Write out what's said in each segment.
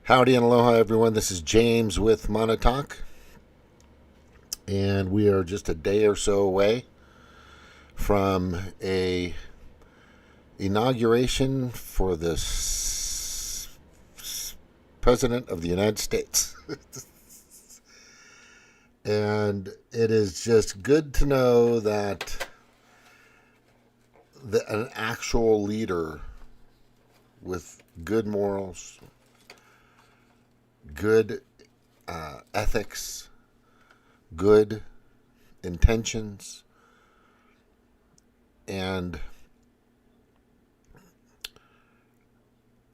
Howdy and aloha, everyone. This is James with Monotalk, and we are just a day or so away from a inauguration for the President of the United States. And it is just good to know that an actual leader with good morals, good ethics, good intentions, and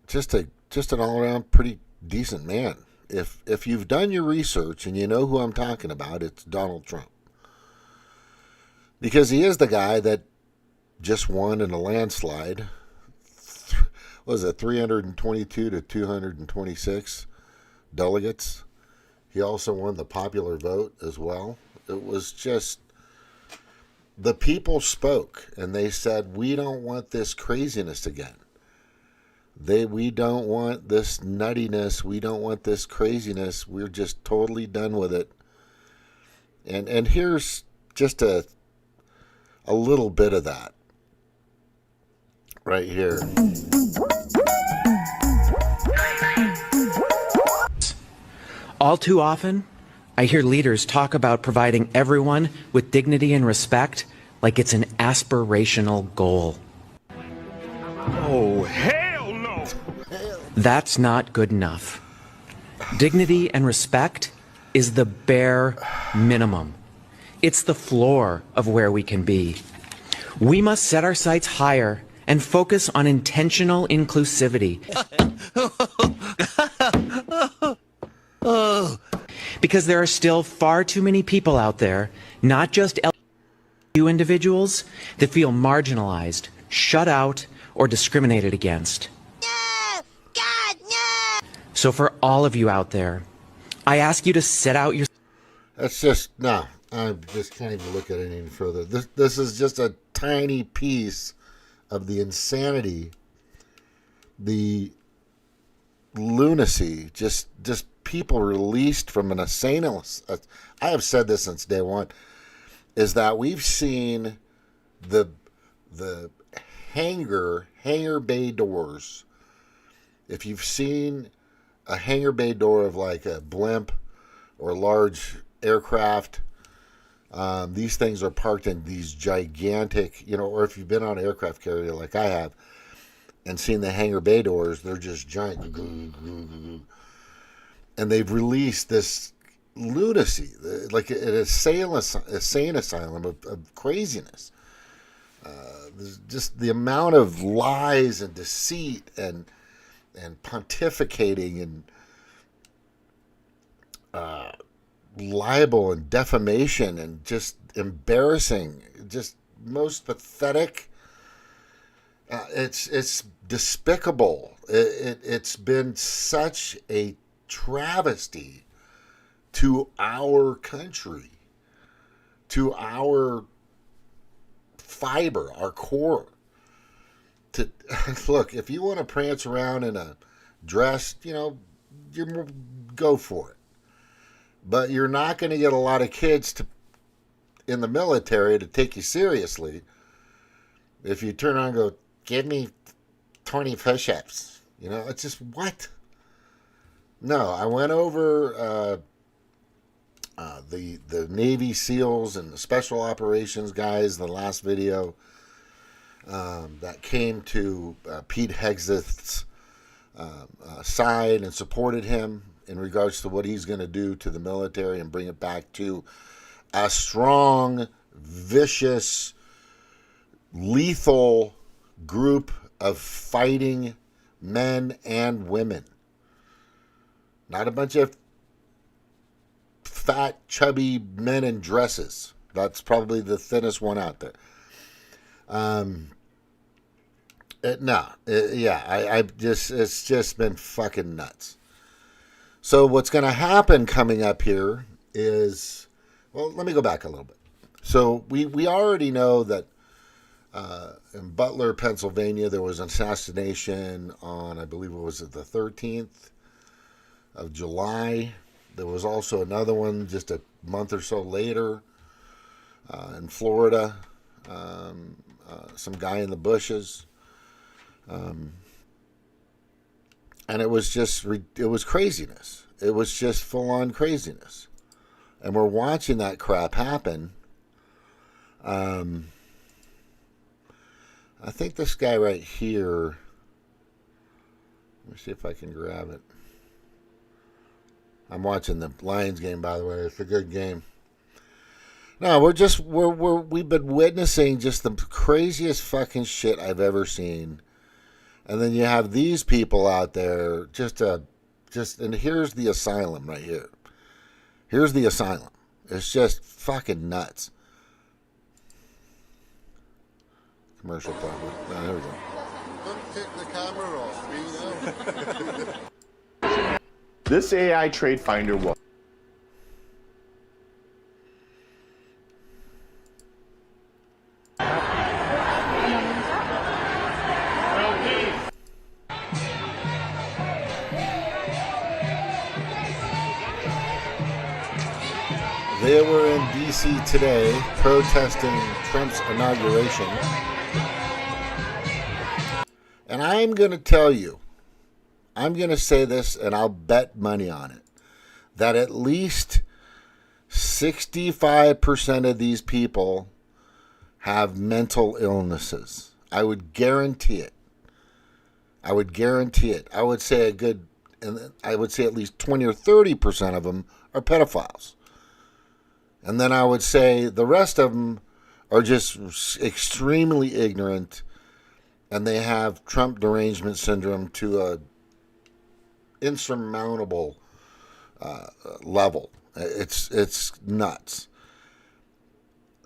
just an all-around pretty decent man. If you've done your research and you know who I'm talking about, it's Donald Trump. Because he is the guy that just won in a landslide. What was it, 322 to 226 delegates? He also won the popular vote as well. It was just, the people spoke and they said, we don't want this craziness again. We don't want this nuttiness. We don't want this craziness. We're just totally done with it. And here's just a little bit of that right here. All too often, I hear leaders talk about providing everyone with dignity and respect like it's an aspirational goal. Oh, hell no! That's not good enough. Dignity and respect is the bare minimum. It's the floor of where we can be. We must set our sights higher and focus on intentional inclusivity. Because there are still far too many people out there, not just LGBTQ individuals, that feel marginalized, shut out, or discriminated against. No! God, no! So for all of you out there, I ask you to set out your... That's just, no, I just can't even look at it any further. This is just a tiny piece of the insanity, the lunacy, just people released from an asylum. I have said this since day one, is that we've seen the hangar bay doors. If you've seen a hangar bay door of like a blimp or a large aircraft, these things are parked in these gigantic, or if you've been on an aircraft carrier like I have and seen the hangar bay doors, they're just giant. And they've released this lunacy, like an insane asylum of craziness. Just the amount of lies and deceit and pontificating and libel and defamation and just embarrassing, just most pathetic. It's despicable. It's been such a travesty to our country, to our fiber, our core. To look, if you want to prance around in a dress, you go for it. But you're not going to get a lot of kids in the military to take you seriously if you turn around and go, give me 20 push-ups. It's just, what? No, I went over the Navy SEALs and the Special Operations guys in the last video that came to Pete Hegseth's side and supported him in regards to what he's going to do to the military and bring it back to a strong, vicious, lethal group of fighting men and women. Not a bunch of fat, chubby men in dresses. That's probably the thinnest one out there. It's just been fucking nuts. So what's going to happen coming up here is, well, let me go back a little bit. So we already know that in Butler, Pennsylvania, there was an assassination on, I believe it was the 13th of July. There was also another one just a month or so later in Florida. Some guy in the bushes. And it was craziness. It was just full-on craziness. And we're watching that crap happen. I think this guy right here, let me see if I can grab it. I'm watching the Lions game, by the way. It's a good game. No, we've been witnessing just the craziest fucking shit I've ever seen. And then you have these people out there and here's the asylum right here. Here's the asylum. It's just fucking nuts. Commercial probably. No, here we go. Don't take the camera off me now. This AI trade finder will. They were in D.C. today protesting Trump's inauguration. And I'm going to tell you, I'm going to say this and I'll bet money on it, that at least 65% of these people have mental illnesses. I would guarantee it. I would say I would say at least 20 or 30% of them are pedophiles. And then I would say the rest of them are just extremely ignorant, and they have Trump derangement syndrome to a insurmountable level. It's nuts.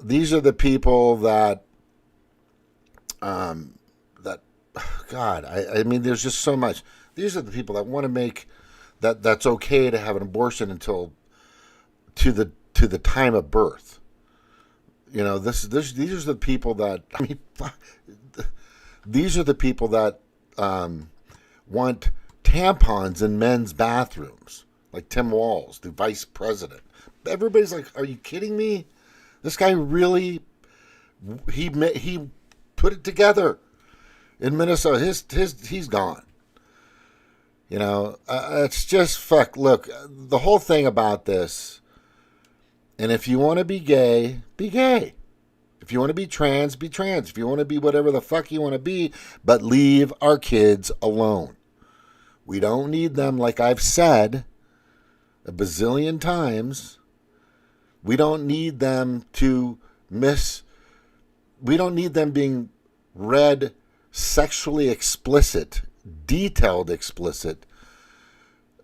These are the people that God, I mean, there's just so much. These are the people that want to make that's okay to have an abortion until to the time of birth. You know, these are the people that, I mean, these are the people that want tampons in men's bathrooms, like Tim Walz, the vice president. Everybody's like, are you kidding me? This guy really, he put it together in Minnesota. He's gone. You know, it's just fuck. Look, the whole thing about this, and if you want to be gay, be gay. If you want to be trans, be trans. If you want to be whatever the fuck you want to be, but leave our kids alone. We don't need them, like I've said a bazillion times. We don't need them we don't need them being read sexually explicit, detailed explicit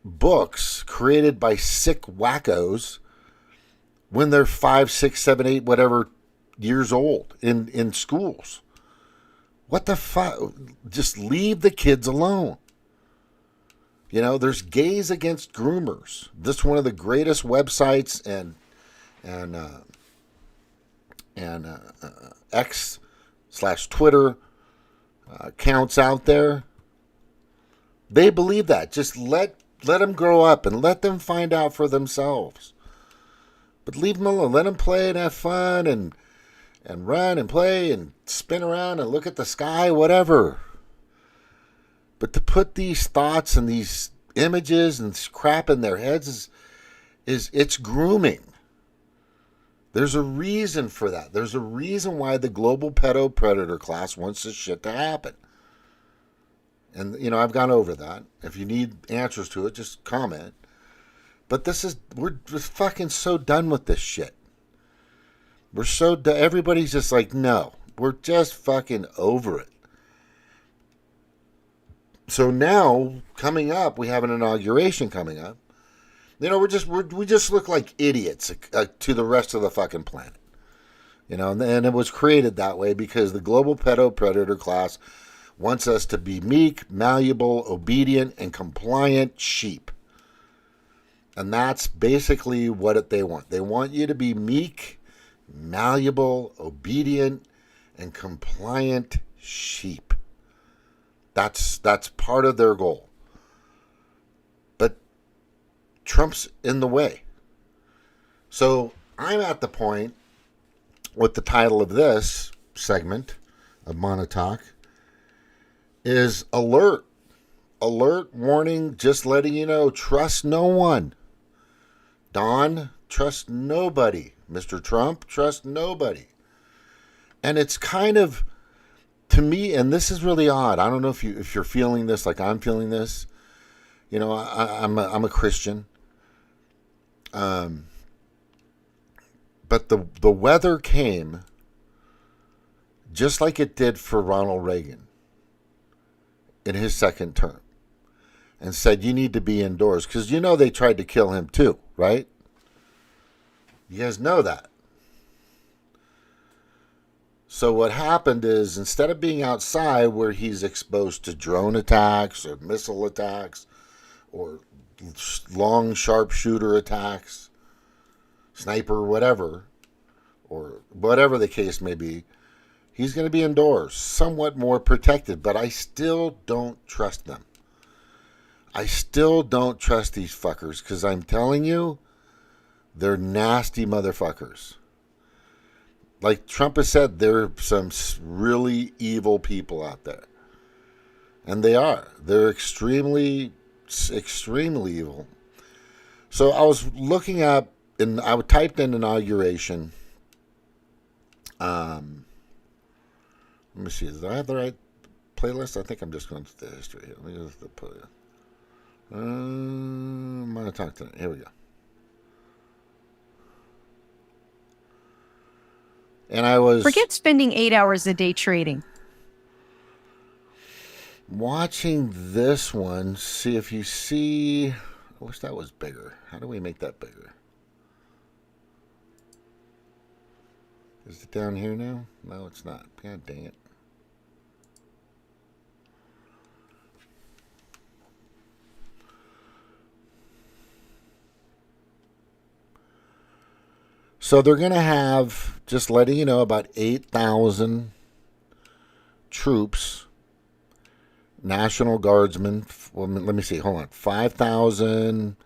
books created by sick wackos when they're 5, 6, 7, 8, whatever years old in schools. What the fuck? Just leave the kids alone. You know, there's Gays Against Groomers. This is one of the greatest websites and X/Twitter accounts out there. They believe that. Just let them grow up and let them find out for themselves. But leave them alone. Let them play and have fun and run and play and spin around and look at the sky, whatever. But to put these thoughts and these images and this crap in their heads is it's grooming. There's a reason for that. There's a reason why the global pedo predator class wants this shit to happen. And, you know, I've gone over that. If you need answers to it, just comment. But we're fucking so done with this shit. We're so done. Everybody's just like, no, we're just fucking over it. So now, coming up, we have an inauguration coming up. You know, we just look like idiots to the rest of the fucking planet. You know, and it was created that way because the global pedo predator class wants us to be meek, malleable, obedient, and compliant sheep. And that's basically what they want. They want you to be meek, malleable, obedient, and compliant sheep. That's part of their goal. But Trump's in the way. So I'm at the point with the title of this segment of Monotalk is alert. Alert, warning, just letting you know, trust no one. Don, trust nobody. Mr. Trump, trust nobody. And it's kind of, to me, and this is really odd. I don't know if you're feeling this like I'm feeling this. You know, I'm a Christian. But the weather came just like it did for Ronald Reagan in his second term and said, you need to be indoors. Because you know they tried to kill him too, right? You guys know that. So what happened is, instead of being outside where he's exposed to drone attacks or missile attacks or long sharpshooter attacks, sniper, whatever, or whatever the case may be, he's going to be indoors, somewhat more protected. But I still don't trust them. I still don't trust these fuckers, because I'm telling you, they're nasty motherfuckers. Like Trump has said, there are some really evil people out there. And they are. They're extremely, extremely evil. So I was looking up, and I typed in inauguration. Let me see. Do I have the right playlist? I think I'm just going through the history here. Let me just put it. I'm going to talk to it. Here we go. And I was... Forget spending 8 hours a day trading. Watching this one, see if you see... I wish that was bigger. How do we make that bigger? Is it down here now? No, it's not. God dang it. So they're going to have, just letting you know, about 8,000 troops, National Guardsmen. Well, let me see. Hold on. 5,000.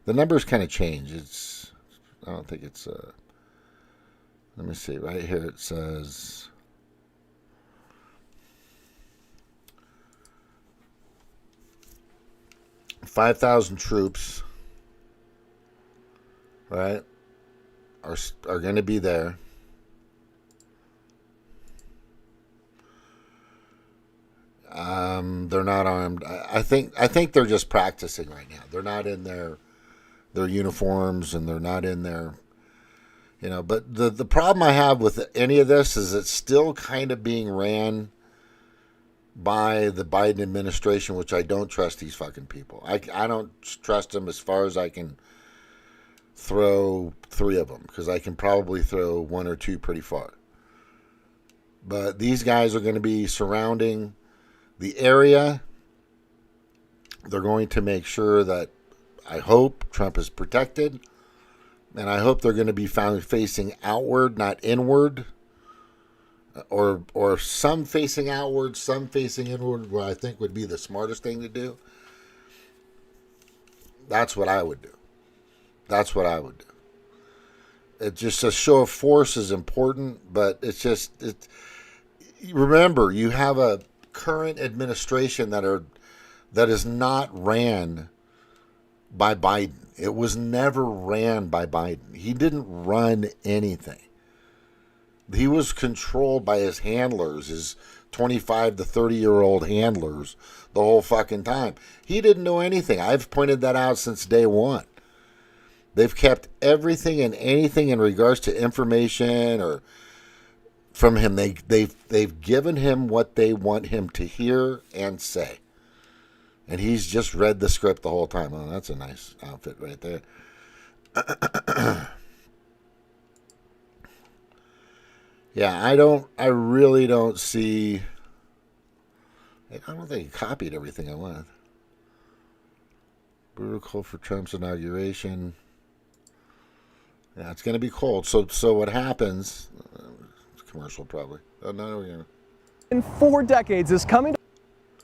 The numbers kind of change. I don't think it's... let me see. Right here it says... 5,000 troops, right, are going to be there. They're not armed. I think they're just practicing right now. They're not in their uniforms, and they're not in their, But the problem I have with any of this is it's still kind of being ran by the Biden administration, which I don't trust these fucking people. I don't trust them as far as I can throw 3 of them, because I can probably throw 1 or 2 pretty far. But these guys are going to be surrounding the area. They're going to make sure that, I hope, Trump is protected. And I hope they're going to be found facing outward, not inward. Or some facing outward, some facing inward, what I think would be the smartest thing to do. That's what I would do. That's what I would do. It's just a show of force is important, but it's just... remember, you have a current administration that is not ran by Biden. It was never ran by Biden. He didn't run anything. He was controlled by his handlers, his 25 to 30-year-old handlers, the whole fucking time. He didn't know anything. I've pointed that out since day one. They've kept everything and anything in regards to information or from him. They've given him what they want him to hear and say. And he's just read the script the whole time. Oh, that's a nice outfit right there. Yeah, I really don't see... I don't think he copied everything I wanted. Brutal cold for Trump's inauguration. Yeah, it's going to be cold. So what happens... It's commercial, probably. Oh, no, we're going to... In 4 decades is coming.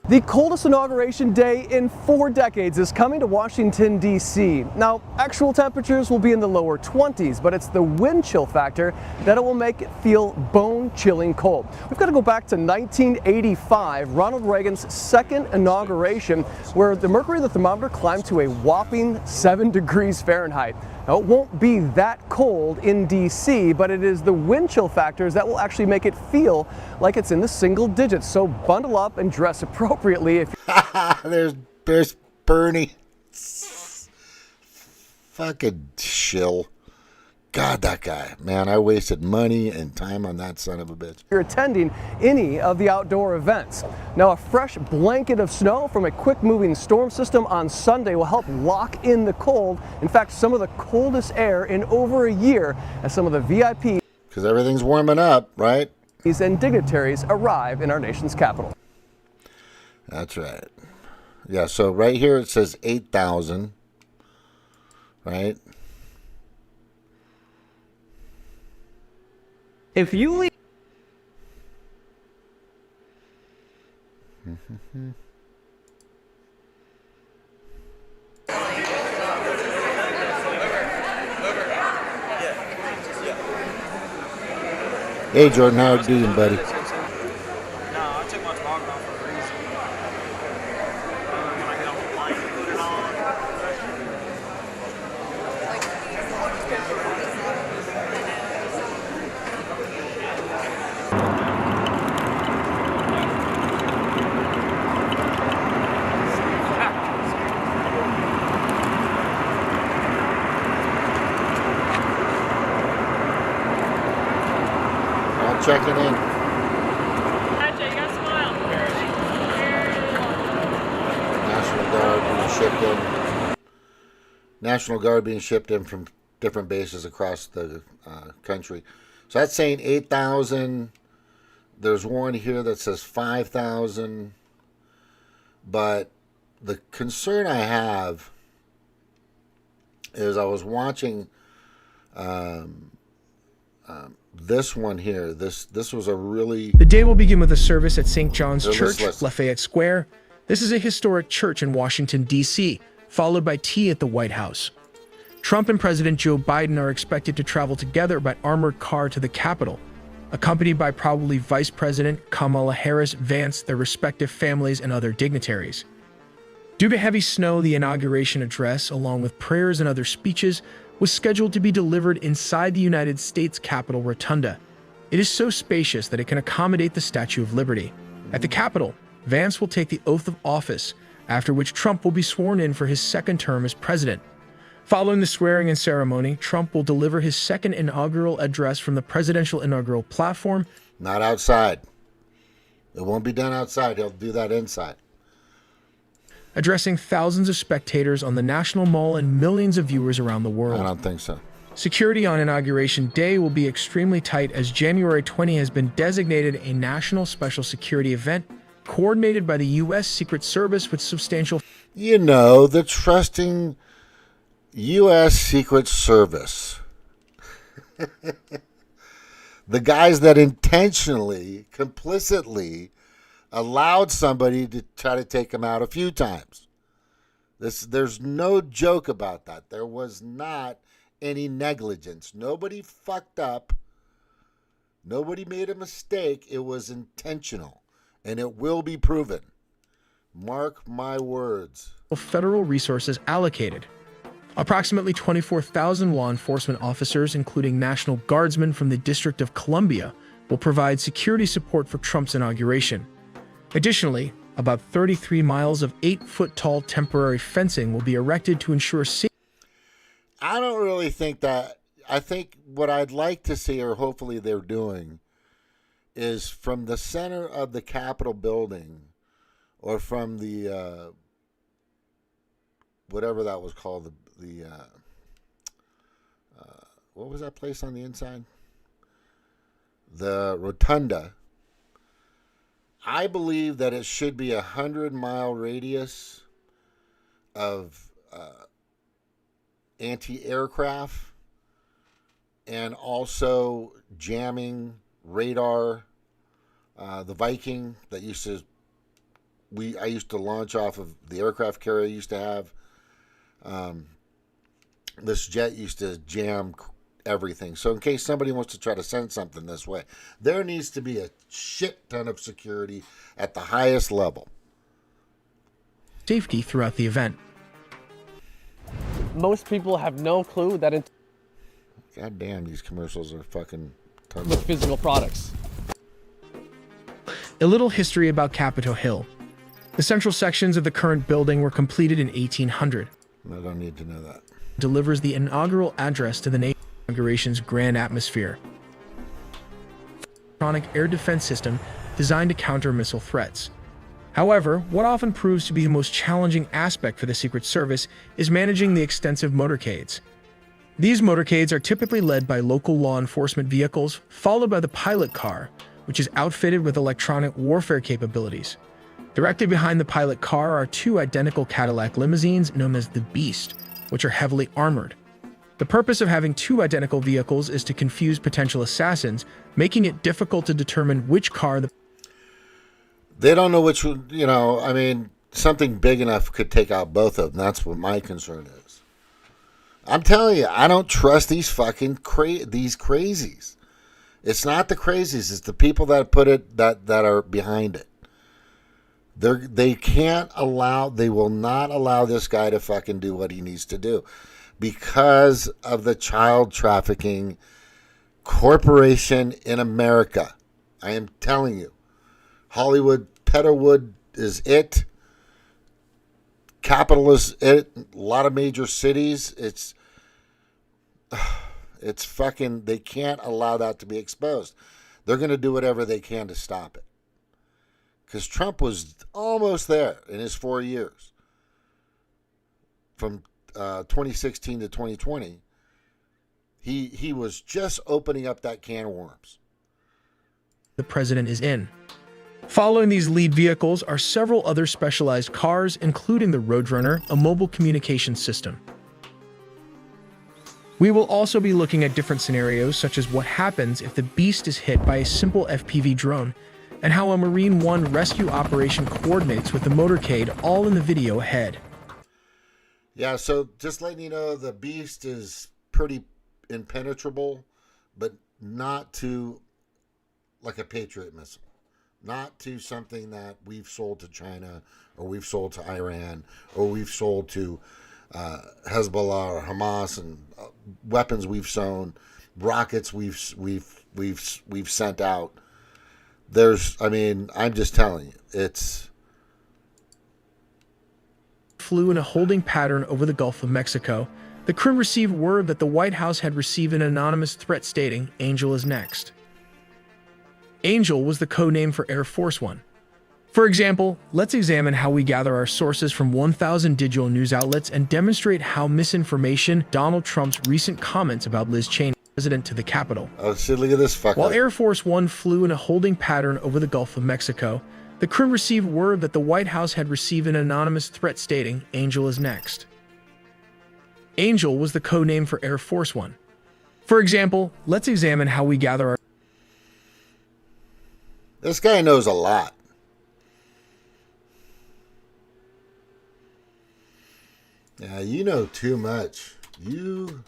The coldest inauguration day in 4 decades is coming to Washington, D.C. Now, actual temperatures will be in the lower 20s, but it's the wind chill factor that it will make it feel bone-chilling cold. We've got to go back to 1985, Ronald Reagan's second inauguration, where the mercury of the thermometer climbed to a whopping 7 degrees Fahrenheit. Now, it won't be that cold in D.C., but it is the wind chill factors that will actually make it feel like it's in the single digits. So bundle up and dress appropriately. There's Bernie. Fucking shill. God, that guy. Man, I wasted money and time on that son of a bitch. You're attending any of the outdoor events. Now, a fresh blanket of snow from a quick-moving storm system on Sunday will help lock in the cold. In fact, some of the coldest air in over a year as some of the VIPs because everything's warming up, right? And dignitaries arrive in our nation's capital. That's right. Yeah, so right here it says 8,000, right? If you leave Hey, Jordan, how are you doing, buddy? No, I took my toboggan off for a reason. When I get off the plane, put it on. Checking in. Ajay, you gotta smile. National Guard being shipped in. National Guard being shipped in from different bases across the country. So that's saying 8,000. There's one here that says 5,000. But the concern I have is I was watching this one here. This was a really... The day will begin with a service at St. John's Church, listen. Lafayette Square. This is a historic church in Washington, D.C., followed by tea at the White House. Trump and President Joe Biden are expected to travel together by armored car to the Capitol, accompanied by probably Vice President Kamala Harris, Vance, their respective families, and other dignitaries. Due to heavy snow, the inauguration address, along with prayers and other speeches, was scheduled to be delivered inside the United States Capitol Rotunda. It is so spacious that it can accommodate the Statue of Liberty. At the Capitol, Vance will take the oath of office, after which Trump will be sworn in for his second term as president. Following the swearing-in ceremony, Trump will deliver his second inaugural address from the presidential inaugural platform. Not outside. It won't be done outside. He'll do that inside. Addressing thousands of spectators on the National Mall and millions of viewers around the world. I don't think so. Security on Inauguration Day will be extremely tight as January 20 has been designated a national special security event coordinated by the U.S. Secret Service with substantial... You know, the trusting U.S. Secret Service. The guys that intentionally, complicitly allowed somebody to try to take him out a few times. There's no joke about that. There was not any negligence. Nobody fucked up. Nobody made a mistake. It was intentional, and it will be proven. Mark my words. Federal resources allocated. Approximately 24,000 law enforcement officers, including National Guardsmen from the District of Columbia, will provide security support for Trump's inauguration. Additionally, about 33 miles of 8-foot-tall temporary fencing will be erected to ensure safety. I don't really think that. I think what I'd like to see, or hopefully they're doing, is from the center of the Capitol building, or from the whatever that was called, the what was that place on the inside? The Rotunda. I believe that it should be 100-mile radius of anti-aircraft and also jamming radar. The Viking that used to I used to launch off of the aircraft carrier I used to have. This jet used to jam everything. So in case somebody wants to try to send something this way, there needs to be a shit ton of security at the highest level. Safety throughout the event. Most people have no clue that it's God damn, these commercials are fucking tons with of... physical products. A little history about Capitol Hill. The central sections of the current building were completed in 1800. I don't need to know that. Delivers the inaugural address to the nation's inauguration's grand atmosphere. Electronic air defense system designed to counter missile threats. However, what often proves to be the most challenging aspect for the Secret Service is managing the extensive motorcades. These motorcades are typically led by local law enforcement vehicles, followed by the pilot car, which is outfitted with electronic warfare capabilities. Directly behind the pilot car are two identical Cadillac limousines known as the Beast, which are heavily armored. The purpose of having two identical vehicles is to confuse potential assassins, making it difficult to determine which car the... They don't know which, I mean, something big enough could take out both of them. That's what my concern is. I'm telling you, I don't trust these fucking these crazies. It's not the crazies, it's the people that put it, that are behind it. They will not allow this guy to fucking do what he needs to do because of the child trafficking corporation in America. I am telling you. Hollywood, Petterwood is it. Capital is it. A lot of major cities. It's fucking, they can't allow that to be exposed. They're going to do whatever they can to stop it. Because Trump was almost there in his 4 years. From 2016 to 2020. He was just opening up that can of worms. The president is in. Following these lead vehicles are several other specialized cars, including the Roadrunner, a mobile communication system. We will also be looking at different scenarios, such as what happens if the Beast is hit by a simple FPV drone, and how a Marine One rescue operation coordinates with the motorcade, all in the video ahead. Yeah, so just letting you know, the Beast is pretty impenetrable, but not to like a Patriot missile. Not to something that we've sold to China, or we've sold to Iran, or we've sold to Hezbollah or Hamas, and weapons we've sown, rockets we've sent out. I'm just telling you, it's... Flew in a holding pattern over the Gulf of Mexico. The crew received word that the White House had received an anonymous threat stating, "Angel is next." Angel was the code name for Air Force One. For example, let's examine how we gather our sources from 1,000 digital news outlets and demonstrate how misinformation Donald Trump's recent comments about Liz Cheney, president to the Capitol. Oh, see, look at this fucker. While Air Force One flew in a holding pattern over the Gulf of Mexico, the crew received word that the White House had received an anonymous threat stating, "Angel is next." Angel was the code name for Air Force One. For example, let's examine how we gather our... This guy knows a lot. Yeah, you know too much. You...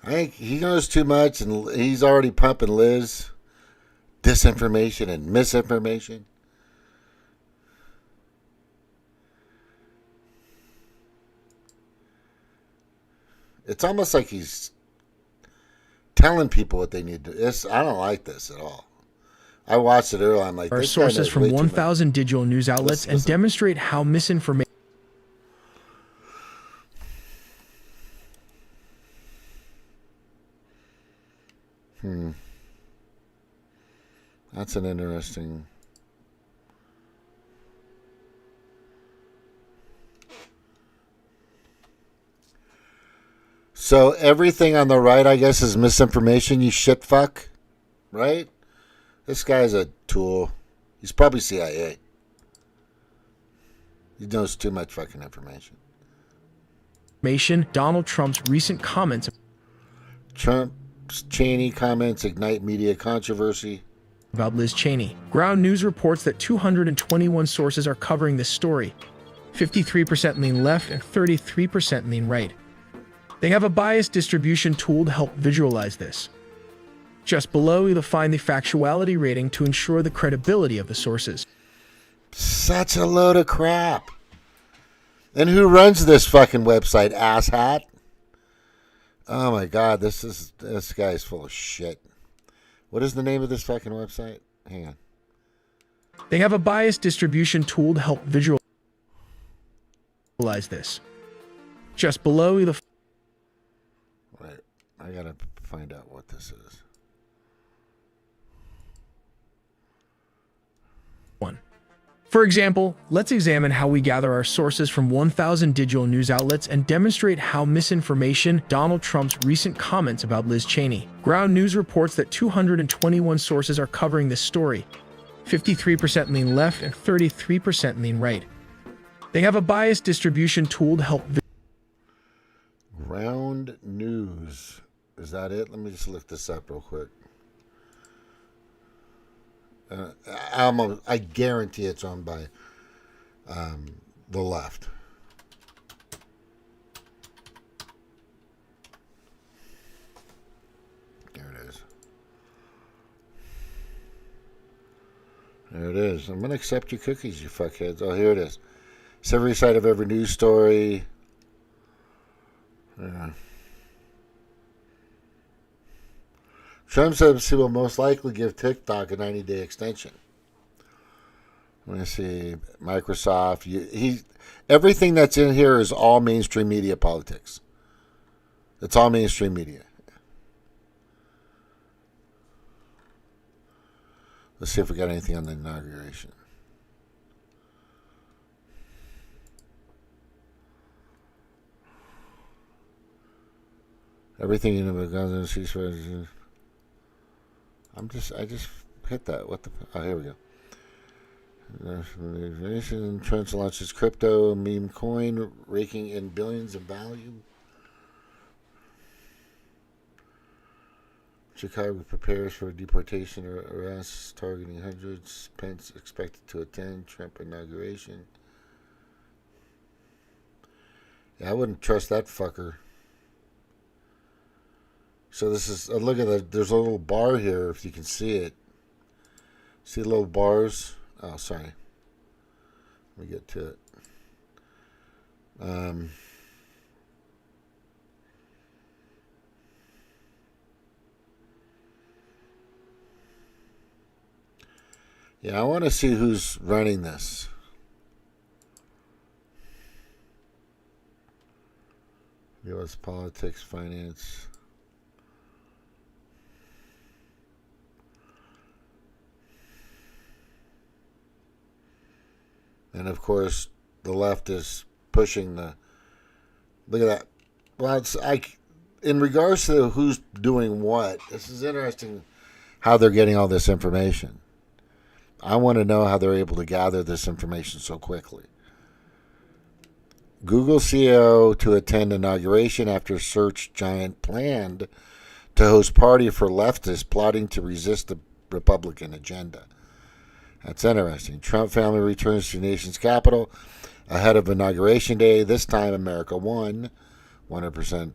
I think he knows too much, and he's already pumping Liz disinformation and misinformation. It's almost like he's telling people what they need to. I don't like this at all. I watched it earlier. I'm like, our this guy sources knows from way too much. 1,000 digital news outlets and demonstrate how misinformation... That's an interesting... So everything on the right, I guess, is misinformation, you shit fuck. Right? This guy's a tool. He's probably CIA. He knows too much fucking information. Donald Trump's recent comments. Trump's Cheney comments ignite media controversy. About Liz Cheney. Ground News reports that 221 sources are covering this story. 53% lean left and 33% lean right. They have a biased distribution tool to help visualize this. Just below, you'll find the factuality rating to ensure the credibility of the sources. Such a load of crap. And who runs this fucking website, asshat? Oh my God, this guy's full of shit. What is the name of this fucking website? Hang on. They have a biased distribution tool to help visualize this. Just below, you'll Wait, I gotta find out what this is. For example, let's examine how we gather our sources from 1,000 digital news outlets and demonstrate how misinformation Donald Trump's recent comments about Liz Cheney. Ground News reports that 221 sources are covering this story. 53% lean left and 33% lean right. They have a biased distribution tool to help. Ground News. Is that it? Let me just look this up real quick. I guarantee it's owned by the left. There it is. There it is. I'm going to accept your cookies, you fuckheads. Oh, here it is. It's every side of every news story. Yeah. Trump says he will most likely give TikTok a 90-day extension. Let me see. Microsoft. Everything that's in here is all mainstream media politics. It's all mainstream media. Let's see if we got anything on the inauguration. Everything in the guns and ceasefire. I just hit that. What the? Oh, here we go. Trump launches crypto meme coin, raking in billions of value. Chicago prepares for deportation or arrests targeting hundreds. Pence expected to attend Trump inauguration. Yeah, I wouldn't trust that fucker. So this is, look at that, there's a little bar here, if you can see it. See the little bars? Oh, sorry. Let me get to it. Yeah, I want to see who's running this. U.S. politics, finance. And of course, the left is pushing the. Look at that. Well, in regards to who's doing what, this is interesting how they're getting all this information. I want to know how they're able to gather this information so quickly. Google CEO to attend inauguration after search giant planned to host party for leftists plotting to resist the Republican agenda. That's interesting. Trump family returns to nation's capital ahead of Inauguration Day. This time, America won 100%.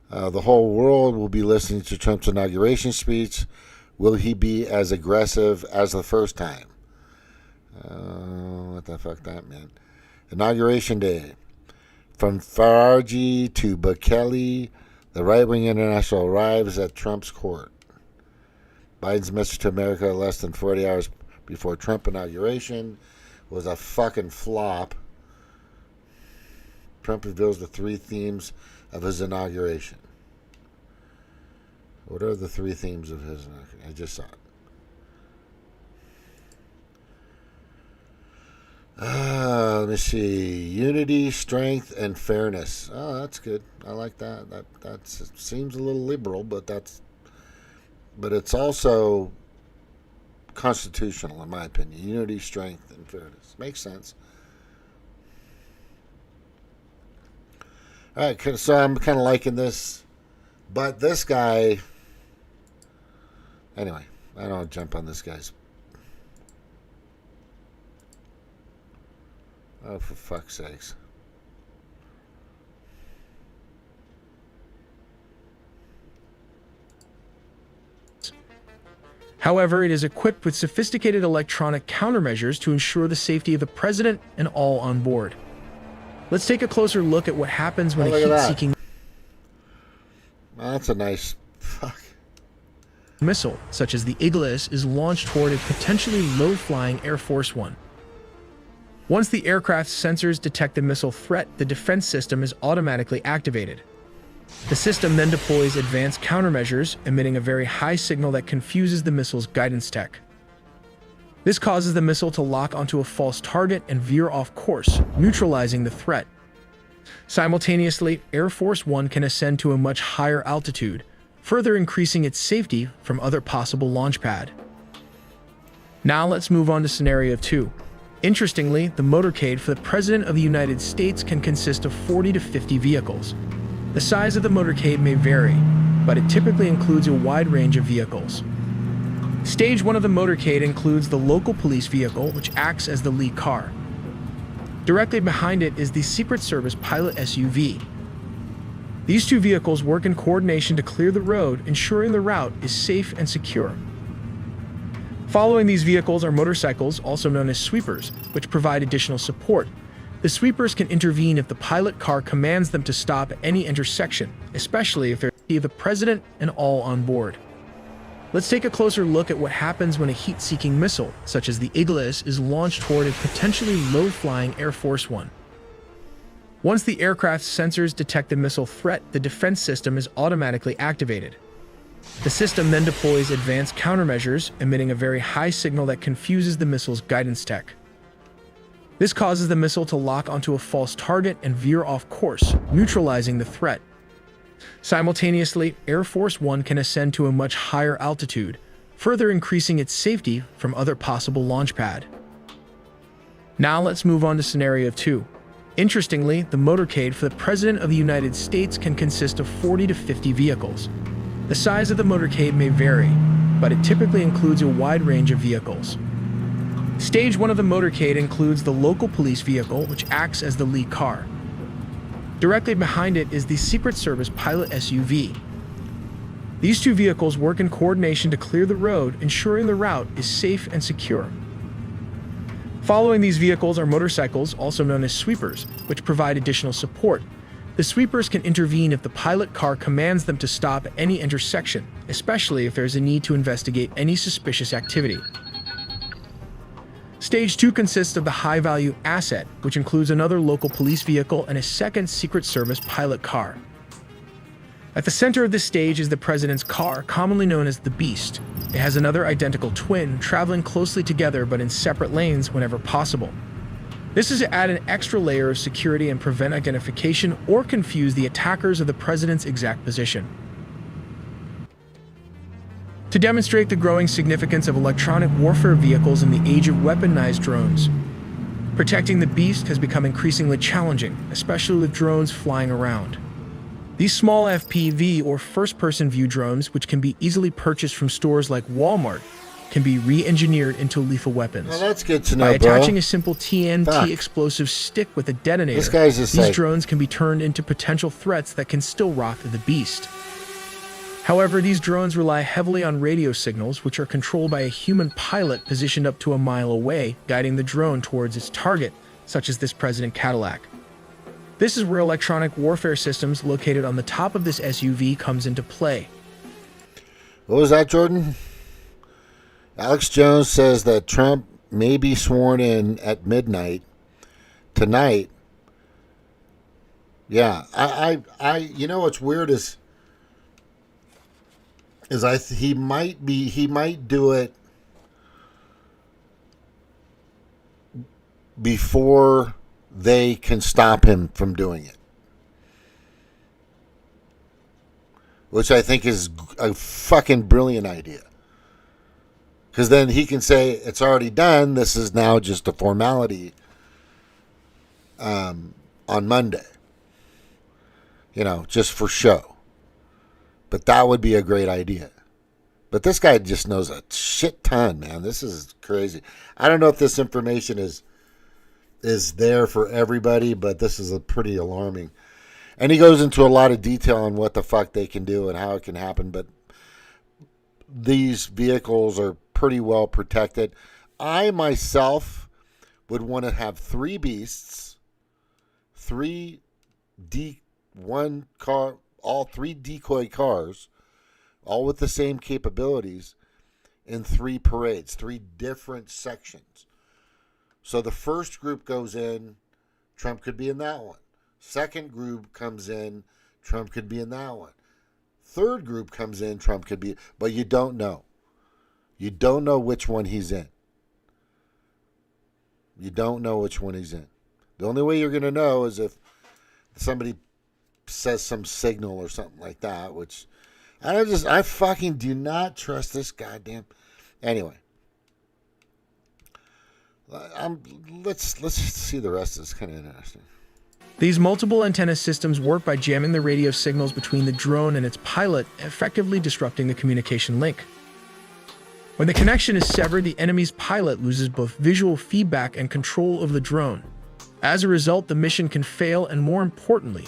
The whole world will be listening to Trump's inauguration speech. Will he be as aggressive as the first time? What the fuck that meant? Inauguration Day. From Farage to Bukele, the right-wing international arrives at Trump's court. Biden's message to America less than 40 hours before Trump inauguration was a fucking flop. Trump reveals the three themes of his inauguration. What are the three themes of his inauguration? I just saw Let me see. Unity, strength, and fairness. Oh, that's good. I like that. That seems a little liberal, but it's also constitutional in my opinion. Unity, strength, and fairness makes sense. All right, so I'm kind of liking this, but this guy. Anyway, I don't want to jump on this guy's. Oh, for fuck's sakes. However, it is equipped with sophisticated electronic countermeasures to ensure the safety of the president and all on board. Let's take a closer look at what happens when a heat-seeking that's a nice missile, such as the Iglis, is launched toward a potentially low-flying Air Force One. Once the aircraft's sensors detect the missile threat, the defense system is automatically activated. The system then deploys advanced countermeasures, emitting a very high signal that confuses the missile's guidance tech. This causes the missile to lock onto a false target and veer off course, neutralizing the threat. Simultaneously, Air Force One can ascend to a much higher altitude, further increasing its safety from other possible launch pad. Now let's move on to scenario 2. Interestingly, the motorcade for the President of the United States can consist of 40 to 50 vehicles. The size of the motorcade may vary, but it typically includes a wide range of vehicles. Stage 1 of the motorcade includes the local police vehicle, which acts as the lead car. Directly behind it is the Secret Service pilot SUV. These two vehicles work in coordination to clear the road, ensuring the route is safe and secure. Following these vehicles are motorcycles, also known as sweepers, which provide additional support. The sweepers can intervene if the pilot car commands them to stop at any intersection, especially if they're the president and all on board. Let's take a closer look at what happens when a heat-seeking missile, such as the Iglis, is launched toward a potentially low-flying Air Force One. Once the aircraft's sensors detect the missile threat, the defense system is automatically activated. The system then deploys advanced countermeasures, emitting a very high signal that confuses the missile's guidance tech. This causes the missile to lock onto a false target and veer off course, neutralizing the threat. Simultaneously, Air Force One can ascend to a much higher altitude, further increasing its safety from other possible launch pad. Now let's move on to scenario 2. Interestingly, the motorcade for the President of the United States can consist of 40 to 50 vehicles. The size of the motorcade may vary, but it typically includes a wide range of vehicles. Stage 1 of the motorcade includes the local police vehicle, which acts as the lead car. Directly behind it is the Secret Service pilot SUV. These two vehicles work in coordination to clear the road, ensuring the route is safe and secure. Following these vehicles are motorcycles, also known as sweepers, which provide additional support. The sweepers can intervene if the pilot car commands them to stop at any intersection, especially if there's a need to investigate any suspicious activity. Stage 2 consists of the high-value asset, which includes another local police vehicle and a second Secret Service pilot car. At the center of this stage is the president's car, commonly known as the Beast. It has another identical twin, traveling closely together but in separate lanes whenever possible. This is to add an extra layer of security and prevent identification or confuse the attackers of the president's exact position. To demonstrate the growing significance of electronic warfare vehicles in the age of weaponized drones, protecting the Beast has become increasingly challenging, especially with drones flying around. These small FPV or first-person view drones, which can be easily purchased from stores like Walmart, can be re-engineered into lethal weapons. Well, that's good to know, By bro. attaching a simple TNT explosive stick with a detonator, This guy's just these like- drones can be turned into potential threats that can still rock the Beast. However, these drones rely heavily on radio signals, which are controlled by a human pilot positioned up to a mile away, guiding the drone towards its target, such as this President Cadillac. This is where electronic warfare systems located on the top of this SUV comes into play. What was that, Jordan? Alex Jones says that Trump may be sworn in at midnight tonight. Yeah, I you know what's weird is he might do it before they can stop him from doing it. Which I think is a fucking brilliant idea. Because then he can say, it's already done. This is now just a formality on Monday. You know, just for show. But that would be a great idea. But this guy just knows a shit ton, man. This is crazy. I don't know if this information is there for everybody, but this is a pretty alarming. And he goes into a lot of detail on what the fuck they can do and how it can happen. But these vehicles are pretty well protected. I myself would want to have 3 beasts, 3 all 3 decoy cars, all with the same capabilities, in 3 parades, 3 different sections. So the first group goes in, Trump could be in that one. Second group comes in, Trump could be in that one. Third group comes in, Trump could be, but you don't know. You don't know which one he's in. You don't know which one he's in. The only way you're going to know is if somebody says some signal or something like that, which I fucking do not trust this goddamn. Anyway, let's see the rest of this. Kind of interesting. These multiple antenna systems work by jamming the radio signals between the drone and its pilot, effectively disrupting the communication link. When the connection is severed, the enemy's pilot loses both visual feedback and control of the drone. As a result, the mission can fail, and more importantly,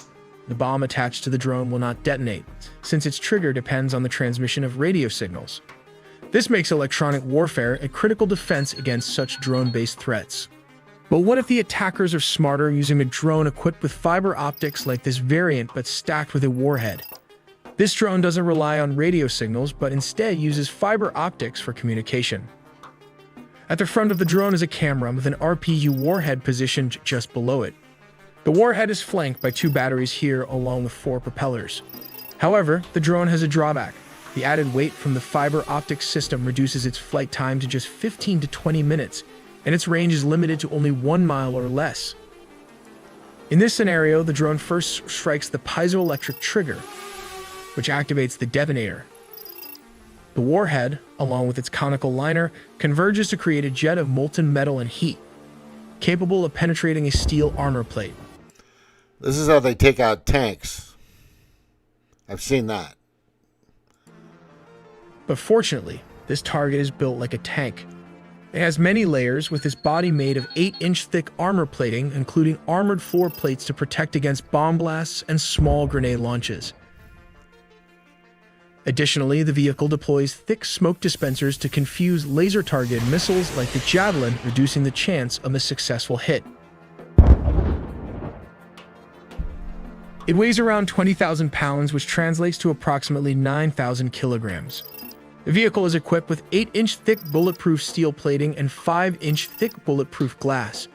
the bomb attached to the drone will not detonate, since its trigger depends on the transmission of radio signals. This makes electronic warfare a critical defense against such drone-based threats. But what if the attackers are smarter, using a drone equipped with fiber optics like this variant but stacked with a warhead? This drone doesn't rely on radio signals, but instead uses fiber optics for communication. At the front of the drone is a camera with an RPU warhead positioned just below it. The warhead is flanked by 2 batteries here, along with 4 propellers. However, the drone has a drawback. The added weight from the fiber optic system reduces its flight time to just 15 to 20 minutes, and its range is limited to only 1 mile or less. In this scenario, the drone first strikes the piezoelectric trigger, which activates the detonator. The warhead, along with its conical liner, converges to create a jet of molten metal and heat, capable of penetrating a steel armor plate. This is how they take out tanks. I've seen that. But fortunately, this target is built like a tank. It has many layers, with its body made of 8-inch thick armor plating, including armored floor plates to protect against bomb blasts and small grenade launches. Additionally, the vehicle deploys thick smoke dispensers to confuse laser-targeted missiles like the Javelin, reducing the chance of a successful hit. It weighs around 20,000 pounds, which translates to approximately 9,000 kilograms. The vehicle is equipped with 8-inch thick bulletproof steel plating and 5-inch thick bulletproof glass.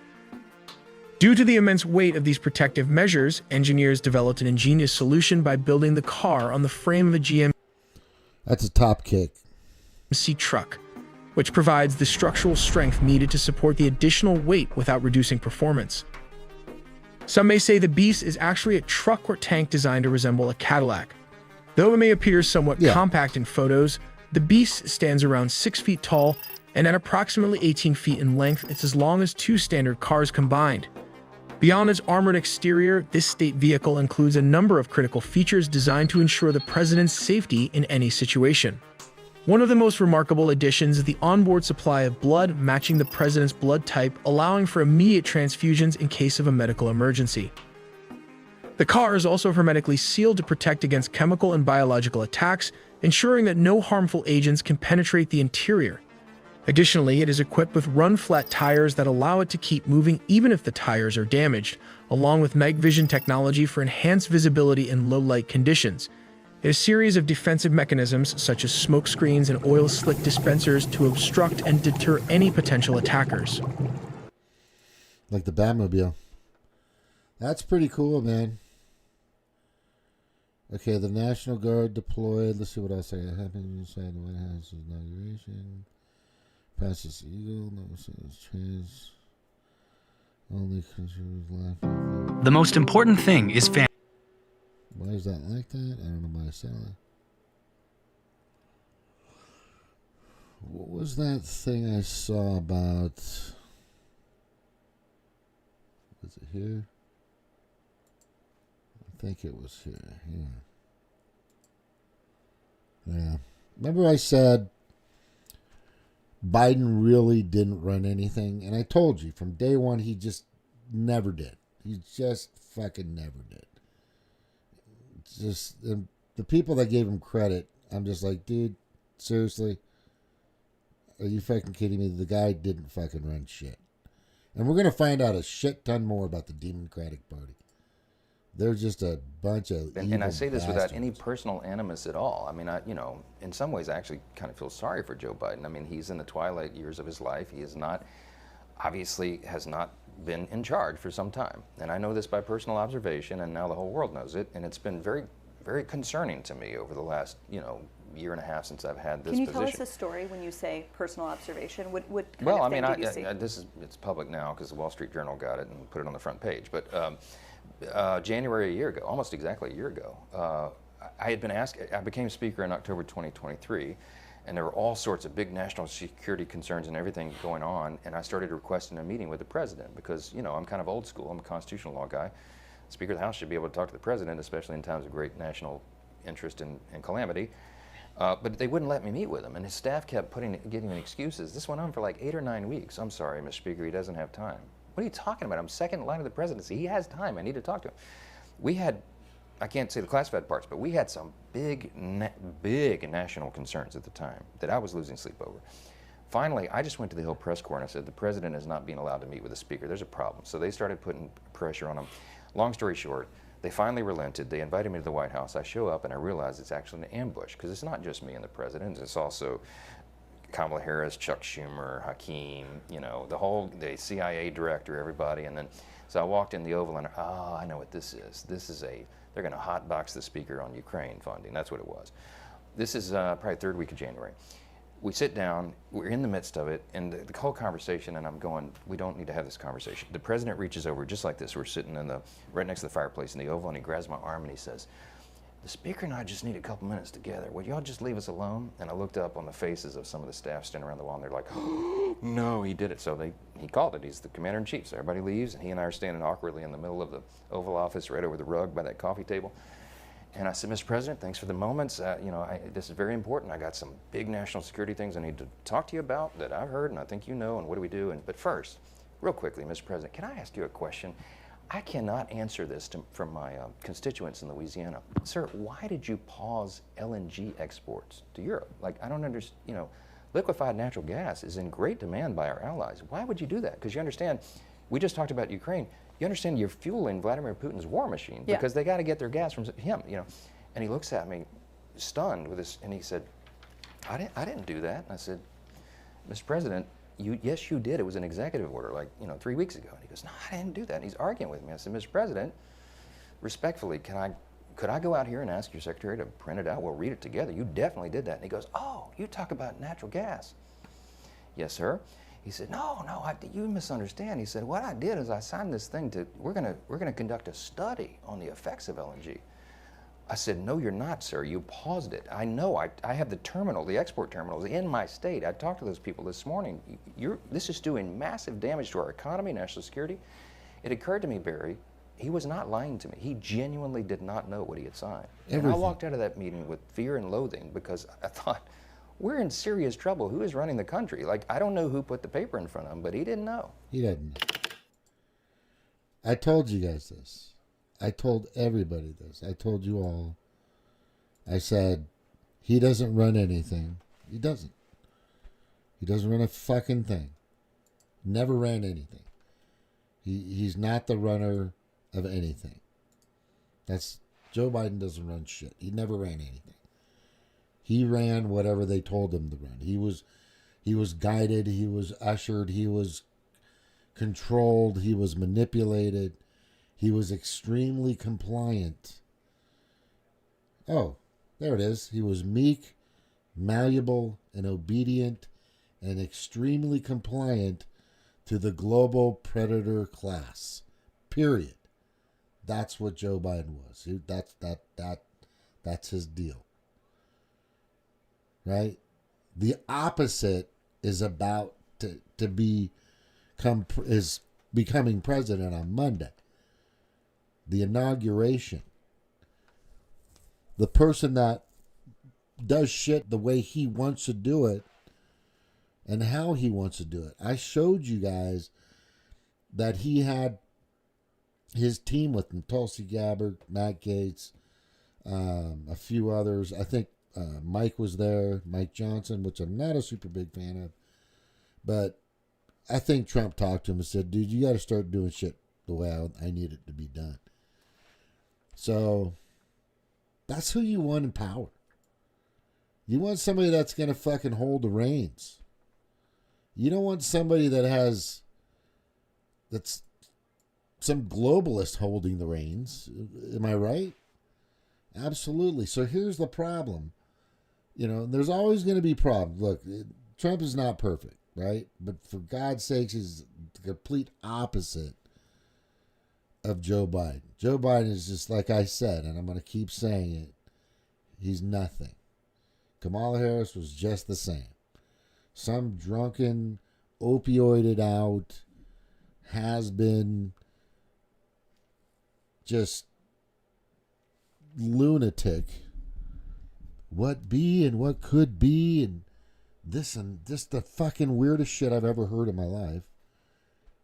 Due to the immense weight of these protective measures, engineers developed an ingenious solution by building the car on the frame of a GMC That's a top kick. truck, which provides the structural strength needed to support the additional weight without reducing performance. Some may say the Beast is actually a truck or tank designed to resemble a Cadillac. Though it may appear somewhat compact in photos, the Beast stands around 6 feet tall, and at approximately 18 feet in length, it's as long as 2 standard cars combined. Beyond its armored exterior, this state vehicle includes a number of critical features designed to ensure the president's safety in any situation. One of the most remarkable additions is the onboard supply of blood matching the president's blood type, allowing for immediate transfusions in case of a medical emergency. The car is also hermetically sealed to protect against chemical and biological attacks, ensuring that no harmful agents can penetrate the interior. Additionally, it is equipped with run-flat tires that allow it to keep moving even if the tires are damaged, along with night vision technology for enhanced visibility in low-light conditions. A series of defensive mechanisms such as smoke screens and oil slick dispensers to obstruct and deter any potential attackers. Like the Batmobile. That's pretty cool, man. Okay, the National Guard deployed. Let's see what else happened inside the White House. Inauguration. Fascist Eagle. Only conservatives laughing. The most important thing is Why is that like that? I don't know why I said that. What was that thing I saw about? Was it here? I think it was here. Yeah. Remember I said Biden really didn't run anything? And I told you from day one he just never did. He just fucking never did. It's just the people that gave him credit, I'm just like, dude, seriously? Are you fucking kidding me? The guy didn't fucking run shit. And we're going to find out a shit ton more about the Democratic Party. They're just a bunch of and I say this bastards. without any personal animus at all. I mean, in some ways, I actually kind of feel sorry for Joe Biden. I mean, he's in the twilight years of his life. He is not, obviously, has not been in charge for some time. And I know this by personal observation, and now the whole world knows it. And it's been very, very concerning to me over the last, year and a half since I've had this position. position. Can you tell us a story when you say personal observation? What well, kind of I thing mean, did you see? it's public now because the Wall Street Journal got it and put it on the front page. But January a year ago, almost exactly a year ago, I had been asked. I became Speaker in October 2023, and there were all sorts of big national security concerns and everything going on. And I started requesting a meeting with the president because I'm kind of old school. I'm a constitutional law guy. The Speaker of the House should be able to talk to the president, especially in times of great national interest and calamity. But they wouldn't let me meet with him, and his staff kept giving me excuses. This went on for like 8 or 9 weeks. I'm sorry, Mr. Speaker, he doesn't have time. What are you talking about? I'm second in line of the presidency. He has time. I need to talk to him. We had, I can't say the classified parts, but we had some big national concerns at the time that I was losing sleep over. Finally, I just went to the Hill press corps and I said, the president is not being allowed to meet with the speaker. There's a problem. So they started putting pressure on him. Long story short, they finally relented. They invited me to the White House. I show up and I realize it's actually an ambush because it's not just me and the president. It's also Kamala Harris, Chuck Schumer, Hakeem, the CIA director, everybody. And then, so I walked in the Oval and, I know what this is. They're going to hotbox the speaker on Ukraine funding. That's what it was. This is probably third week of January. We sit down, we're in the midst of it, and the whole conversation, and I'm going, we don't need to have this conversation. The president reaches over just like this. We're sitting right next to the fireplace in the Oval, and he grabs my arm and he says, the speaker and I just need a couple minutes together. Would y'all just leave us alone? And I looked up on the faces of some of the staff standing around the wall, and they're like, oh, no, he did it. So he called it. He's the commander-in-chief. So everybody leaves, and he and I are standing awkwardly in the middle of the Oval Office right over the rug by that coffee table. And I said, Mr. President, thanks for the moments. This is very important. I got some big national security things I need to talk to you about that I've heard and I think you know, and what do we do? But first, real quickly, Mr. President, can I ask you a question? I cannot answer this from my constituents in Louisiana. Sir, why did you pause LNG exports to Europe? Like, I don't understand, liquefied natural gas is in great demand by our allies. Why would you do that? Because you understand, we just talked about Ukraine. You understand you're fueling Vladimir Putin's war machine because they got to get their gas from him, And he looks at me, stunned with this, and he said, I didn't do that. And I said, Mr. President, yes, you did. It was an executive order, 3 weeks ago. And he goes, no, I didn't do that. And he's arguing with me. I said, Mr. President, respectfully, could I go out here and ask your secretary to print it out? We'll read it together. You definitely did that. And he goes, oh, you talk about natural gas. Yes, sir. He said, no, you misunderstand. He said, what I did is I signed this thing we're gonna conduct a study on the effects of LNG. I said, no, you're not, sir. You paused it. I know. I have the export terminals in my state. I talked to those people this morning. This is doing massive damage to our economy, national security. It occurred to me, Barry, he was not lying to me. He genuinely did not know what he had signed. And I walked out of that meeting with fear and loathing because I thought, we're in serious trouble. Who is running the country? I don't know who put the paper in front of him, but he didn't know. He didn't know. I told you guys this. I told everybody this. I told you all. I said, he doesn't run anything. He doesn't. He doesn't run a fucking thing. Never ran anything. He's not the runner of anything. Joe Biden doesn't run shit. He never ran anything. He ran whatever they told him to run. He was guided. He was ushered. He was controlled. He was manipulated. He was extremely compliant. Oh, there it is. He was meek, malleable, and obedient, and extremely compliant to the global predator class. Period. That's what Joe Biden was. That's his deal. Right? The opposite is about to is becoming president on Monday. The inauguration. The person that does shit the way he wants to do it and how he wants to do it. I showed you guys that he had his team with him, Tulsi Gabbard, Matt Gaetz, a few others. I think Mike was there, Mike Johnson, which I'm not a super big fan of. But I think Trump talked to him and said, dude, you got to start doing shit the way I need it to be done. So that's who you want in power. You want somebody that's going to fucking hold the reins. You don't want somebody that's some globalist holding the reins. Am I right? Absolutely. So here's the problem. There's always going to be problems. Look, Trump is not perfect, right? But for God's sakes, he's the complete opposite of Joe Biden. Joe Biden is just, like I said, and I'm going to keep saying it, he's nothing. Kamala Harris was just the same. Some drunken, opioided out, has been just lunatic. What be and what could be and this the fucking weirdest shit I've ever heard in my life.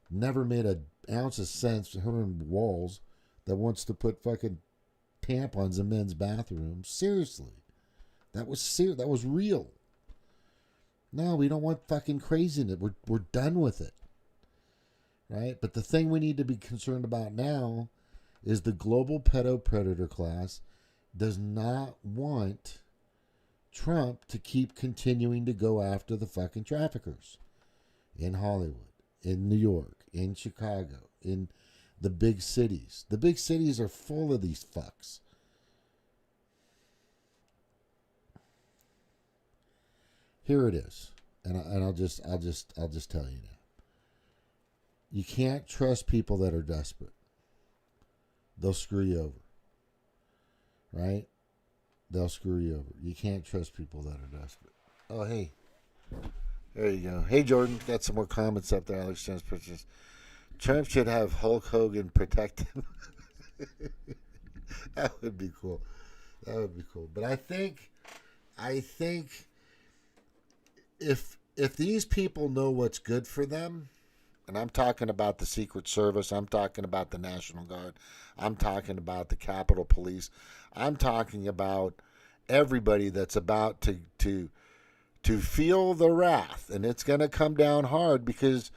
Never made an ounce of sense to her in walls that wants to put fucking tampons in men's bathrooms. Seriously. That was real. No, we don't want fucking craziness. We're done with it. Right? But the thing we need to be concerned about now is the global pedo-predator class does not want Trump to keep continuing to go after the fucking traffickers in Hollywood, in New York, in Chicago, in the big cities. The big cities are full of these fucks. Here it is, and I'll just tell you now. You can't trust people that are desperate. They'll screw you over. Right? They'll screw you over. You can't trust people that are desperate. Oh, hey. There you go. Hey, Jordan. Got some more comments up there. Alex Jones purchase. Trump should have Hulk Hogan protect him. That would be cool. That would be cool. But I think if these people know what's good for them, and I'm talking about the Secret Service, I'm talking about the National Guard, I'm talking about the Capitol Police, I'm talking about everybody that's about to feel the wrath, and it's going to come down hard because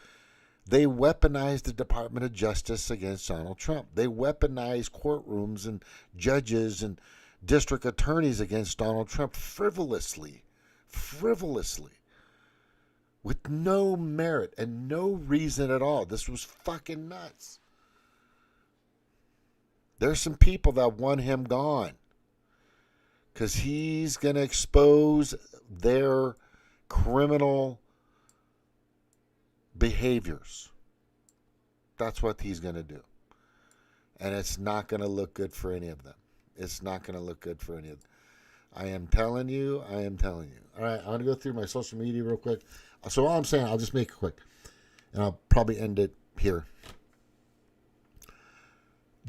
they weaponized the Department of Justice against Donald Trump. They weaponized courtrooms and judges and district attorneys against Donald Trump frivolously, with no merit and no reason at all. This was fucking nuts. There's some people that want him gone because he's going to expose their criminal behaviors. That's what he's going to do. And it's not going to look good for any of them. It's not going to look good for any of them. I am telling you. All right, I'm going to go through my social media real quick. So all I'm saying, I'll just make it quick. And I'll probably end it here.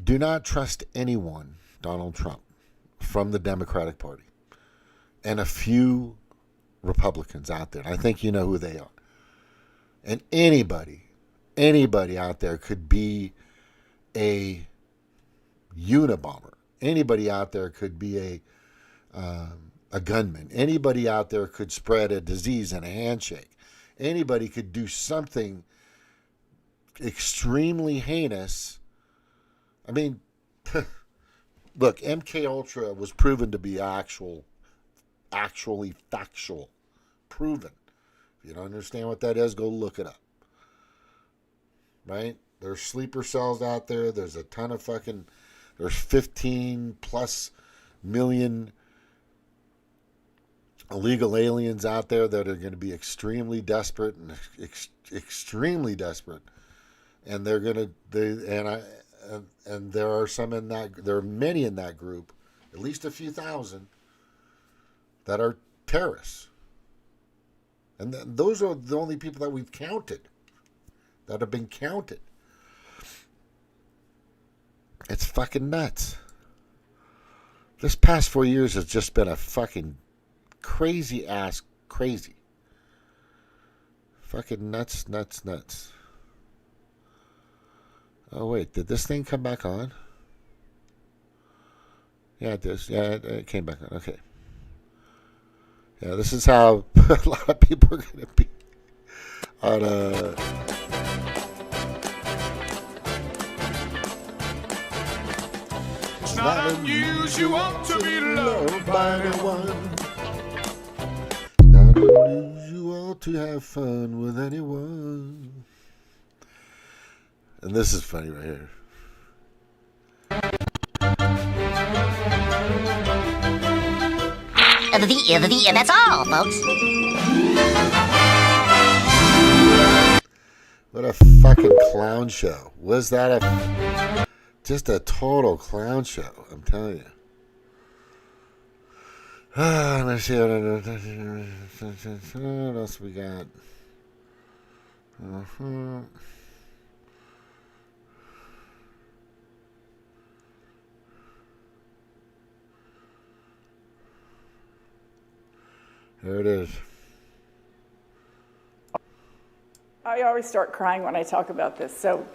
Do not trust anyone, Donald Trump, from the Democratic Party. And a few Republicans out there. I think you know who they are. And anybody out there could be a Unabomber. Anybody out there could be a gunman. Anybody out there could spread a disease in a handshake. Anybody could do something extremely heinous. I mean, look, MK Ultra was proven to be actually factual. Proven. If you don't understand what that is, go look it up. Right? There's sleeper cells out there. There's a ton of there's 15 plus million illegal aliens out there that are going to be extremely desperate and extremely desperate, and they're going to and there are some in that, there are many in that group, at least a few thousand, that are terrorists, and those are the only people that we've counted, that have been counted. It's fucking nuts. This past 4 years has just been a fucking crazy ass crazy. Fucking nuts. Oh wait, did this thing come back on? Yeah, it does. Yeah, it came back on. Okay. Yeah, this is how a lot of people are going to be on a... It's not unusual to be loved by anyone. Not unusual to have fun with anyone. And this is funny right here. And that's all, folks. What a fucking clown show. Was that just a total clown show, I'm telling you. Let's see what else we got. There it is. I always start crying when I talk about this. So,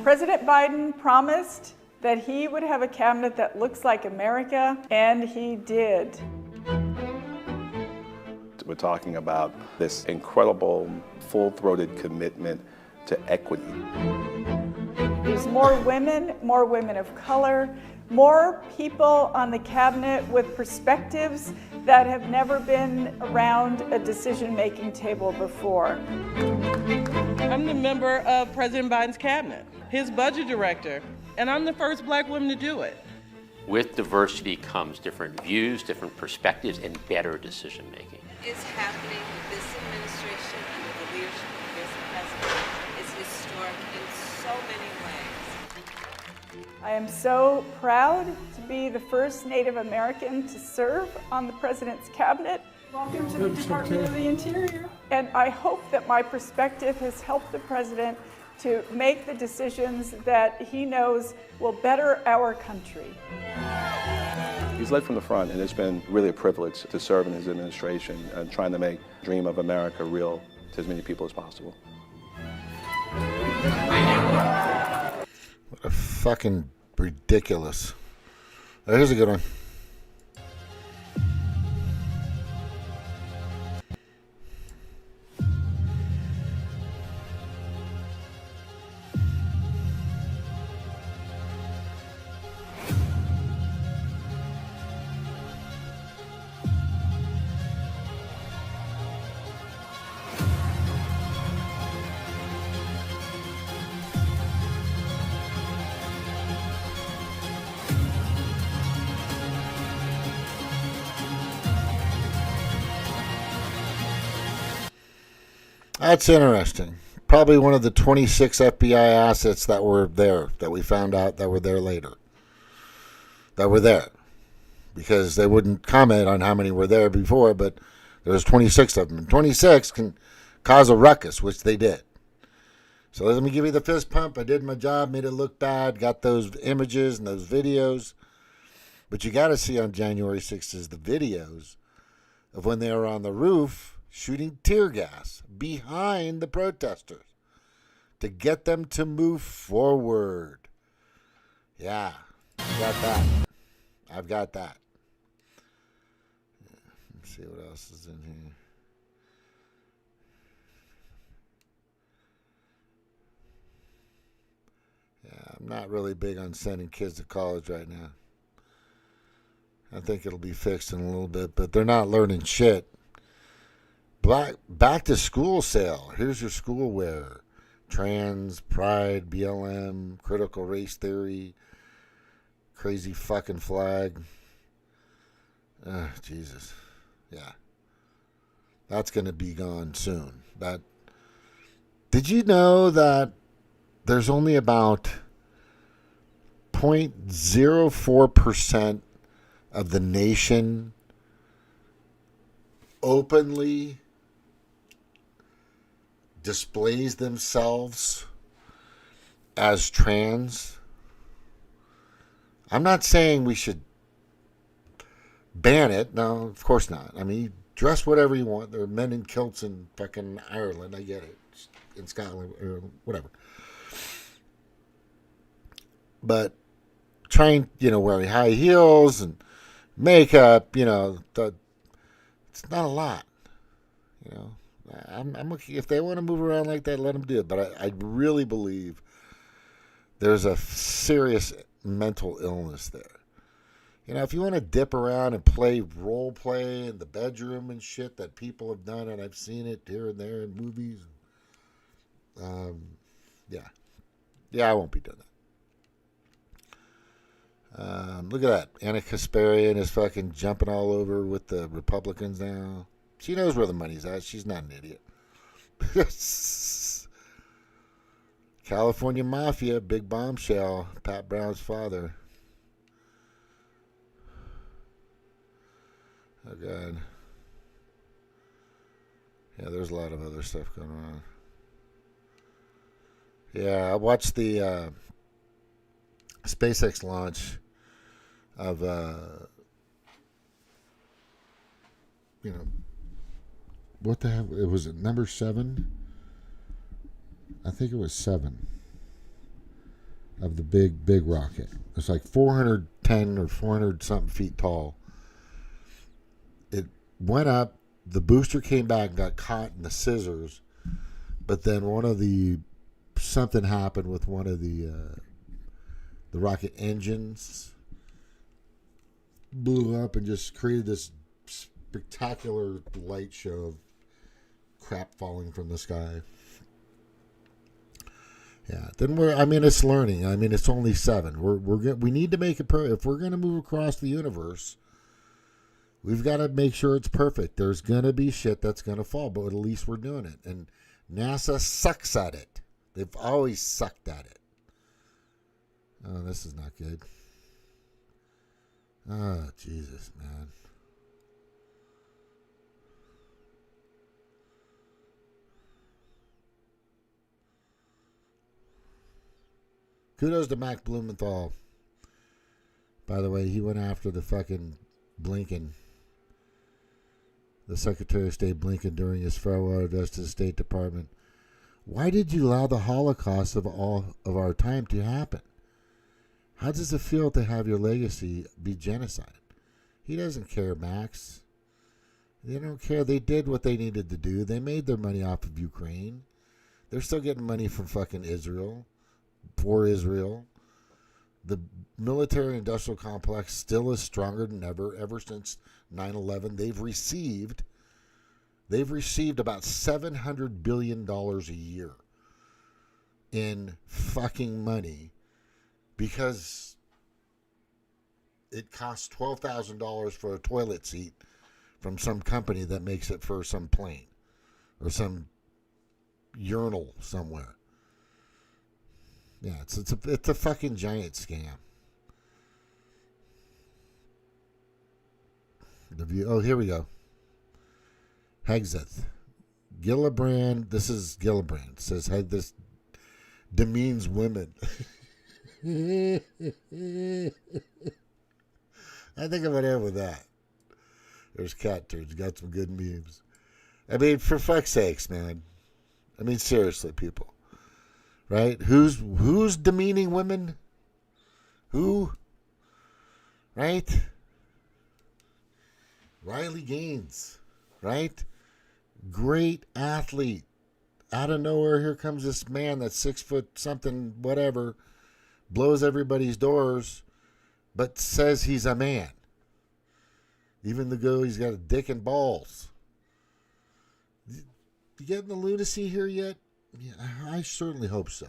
President Biden promised that he would have a cabinet that looks like America, and he did. We're talking about this incredible, full-throated commitment to equity. There's more women of color, more people on the cabinet with perspectives that have never been around a decision-making table before. I'm the member of President Biden's cabinet, his budget director, and I'm the first black woman to do it. With diversity comes different views, different perspectives, and better decision-making. Is happening with this administration under the leadership of this president is historic in so many ways. I am so proud to be the first Native American to serve on the president's cabinet. Welcome to the Department of the Interior. And I hope that my perspective has helped the president to make the decisions that he knows will better our country. He's led from the front, and it's been really a privilege to serve in his administration and trying to make the dream of America real to as many people as possible. What a fucking ridiculous. Oh, here's a good one. That's interesting. Probably one of the 26 FBI assets that were there, that we found out that were there later. That were there. Because they wouldn't comment on how many were there before, but there was 26 of them. And 26 can cause a ruckus, which they did. So let me give you the fist pump. I did my job, made it look bad, got those images and those videos. But you got to see on January 6th is the videos of when they were on the roof shooting tear gas behind the protesters to get them to move forward. Yeah, I got that. I've got that. Let's see what else is in here. Yeah, I'm not really big on sending kids to college right now. I think it'll be fixed in a little bit, but they're not learning shit. Back to school sale. Here's your school wear. Trans, pride, BLM, critical race theory, crazy fucking flag. Jesus. Yeah. That's going to be gone soon. Did you know that there's only about 0.04% of the nation openly displays themselves as trans? I'm not saying we should ban it. No, of course not. I mean, dress whatever you want. There are men in kilts in fucking Ireland. I get it. In Scotland or whatever. But trying, wearing high heels and makeup, it's not a lot. I'm okay. If they want to move around like that, let them do it. But I really believe there's a serious mental illness there. If you want to dip around and play role play in the bedroom and shit that people have done, and I've seen it here and there in movies, yeah, I won't be doing that. Look at that. Anna Kasparian is fucking jumping all over with the Republicans now. She knows where the money's at. She's not an idiot. California Mafia, big bombshell. Pat Brown's father. Oh, God. Yeah, there's a lot of other stuff going on. Yeah, I watched the SpaceX launch of, what the hell? It was number 7? I think it was 7 of the big rocket. It's like 410 or 400 something feet tall. It went up. The booster came back and got caught in the scissors, but then something happened with one of the rocket engines, blew up and just created this spectacular light show of crap falling from the sky. Yeah, then it's learning. It's only 7. We need to make it if we're going to move across the universe. We've got to make sure it's perfect. There's going to be shit that's going to fall, but at least we're doing it. And NASA sucks at it. They've always sucked at it. Oh, this is not good. Oh, Jesus, man. Kudos to Mac Blumenthal. By the way, he went after the fucking Blinken. The Secretary of State Blinken during his farewell address to the State Department. Why did you allow the Holocaust of all of our time to happen? How does it feel to have your legacy be genocide? He doesn't care, Max. They don't care. They did what they needed to do. They made their money off of Ukraine. They're still getting money from fucking Israel, for Israel. The military-industrial complex still is stronger than ever since 9/11. They've received about $700 billion a year in fucking money because it costs $12,000 for a toilet seat from some company that makes it for some plane or some urinal somewhere. Yeah, it's a fucking giant scam. Here we go. Hexeth. Gillibrand. This is Gillibrand. Says this demeans women. I think I'm gonna end with that. There's cat turds. Got some good memes. For fuck's sakes, man. Seriously, people. Right? Who's demeaning women? Who? Right? Riley Gaines. Right? Great athlete. Out of nowhere, here comes this man that's 6 foot something, whatever, blows everybody's doors, but says he's a man. Even though he's got a dick and balls. You getting the lunacy here yet? Yeah, I certainly hope so.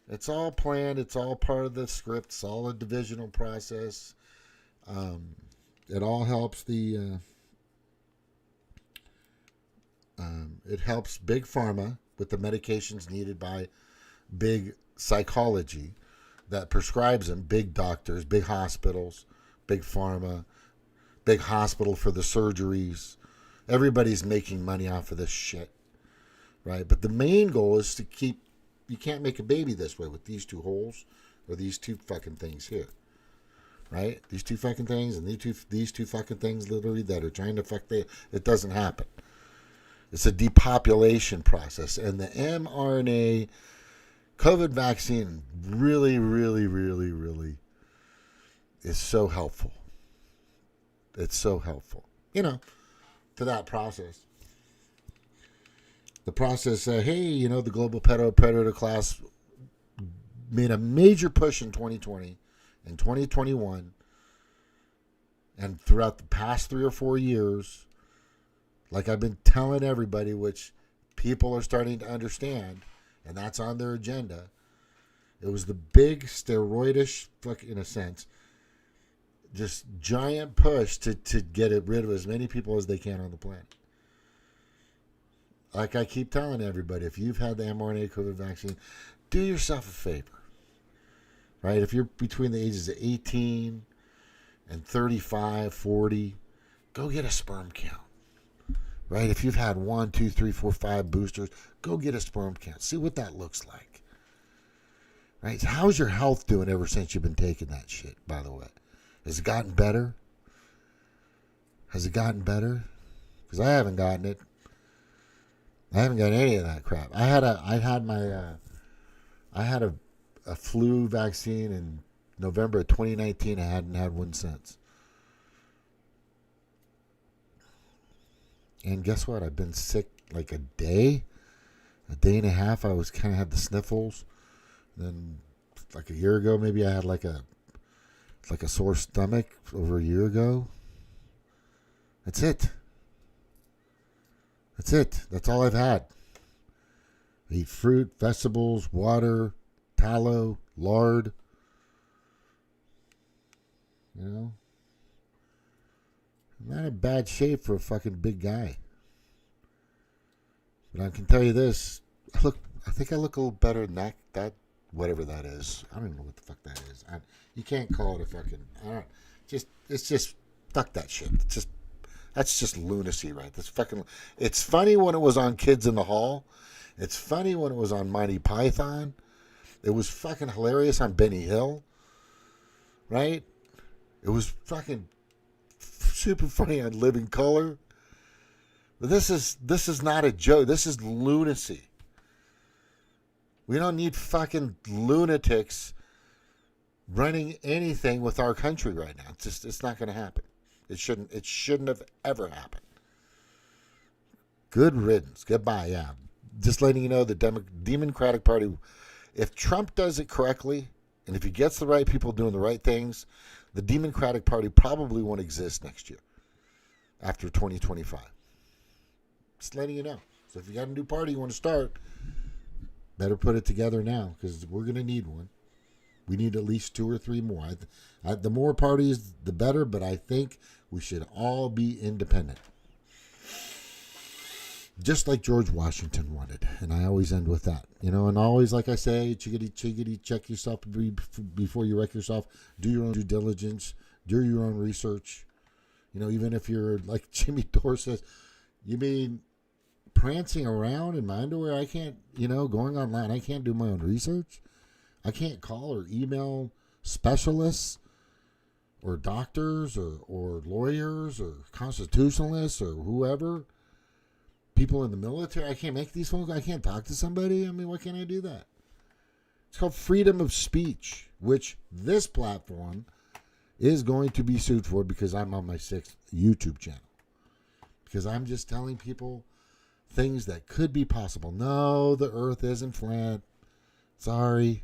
It's all planned. It's all part of the script. It's all a divisional process. it all helps it helps big pharma with the medications needed by big psychology that prescribes them, big doctors, big hospitals, big pharma, big hospital for the surgeries. Everybody's making money off of this shit, right? But the main goal is to keep, you can't make a baby this way with these two holes or these two fucking things here, right? These two fucking things and these two fucking things literally that are trying to it doesn't happen. It's a depopulation process. And the mRNA COVID vaccine really, really, really, really is so helpful. It's so helpful, to that process. The process, hey, the global predator class made a major push in 2020 and 2021 and throughout the past 3 or 4 years, like I've been telling everybody, which people are starting to understand, and that's on their agenda. It was the big steroidish, in a sense, just giant push to get rid of as many people as they can on the planet. Like I keep telling everybody, if you've had the mRNA COVID vaccine, do yourself a favor. Right? If you're between the ages of 18 and 35, 40, go get a sperm count. Right? If you've had 1, 2, 3, 4, 5 boosters, go get a sperm count. See what that looks like. Right? So how's your health doing ever since you've been taking that shit, by the way? Has it gotten better? Has it gotten better? Because I haven't gotten it. I haven't got any of that crap. I had a flu vaccine in November of 2019. I hadn't had one since. And guess what? I've been sick like a day and a half. I was kind of had the sniffles. Then like a year ago, maybe I had like a sore stomach over a year ago. That's it. That's all I've had. I eat fruit, vegetables, water, tallow, lard. I'm not in bad shape for a fucking big guy. But I can tell you this. I think I look a little better than that whatever that is. I don't even know what the fuck that is. You can't call it a fucking... It's just... Fuck that shit. That's just lunacy, right? It's funny when it was on Kids in the Hall. It's funny when it was on Monty Python. It was fucking hilarious on Benny Hill. Right? It was fucking super funny on Living Color. But this is not a joke. This is lunacy. We don't need fucking lunatics running anything with our country right now. It's not going to happen. It shouldn't have ever happened. Good riddance. Goodbye. Yeah. Just letting you know the Democratic Party, if Trump does it correctly, and if he gets the right people doing the right things, the Democratic Party probably won't exist next year after 2025. Just letting you know. So if you got a new party you want to start, better put it together now, because we're going to need one. We need at least 2 or 3 more. The more parties, the better, but I think we should all be independent. Just like George Washington wanted. And I always end with that. And always, like I say, chickadee, check yourself before you wreck yourself. Do your own due diligence. Do your own research. Even if you're, like Jimmy Dore says, you mean prancing around in my underwear? I can't, going online, I can't do my own research. I can't call or email specialists or doctors or lawyers or constitutionalists or whoever, people in the military. I can't make these phone calls. I can't talk to somebody. I mean, why can't I do that? It's called freedom of speech, which this platform is going to be sued for because I'm on my 6th YouTube channel. Because I'm just telling people things that could be possible. No, the earth isn't flat. Sorry.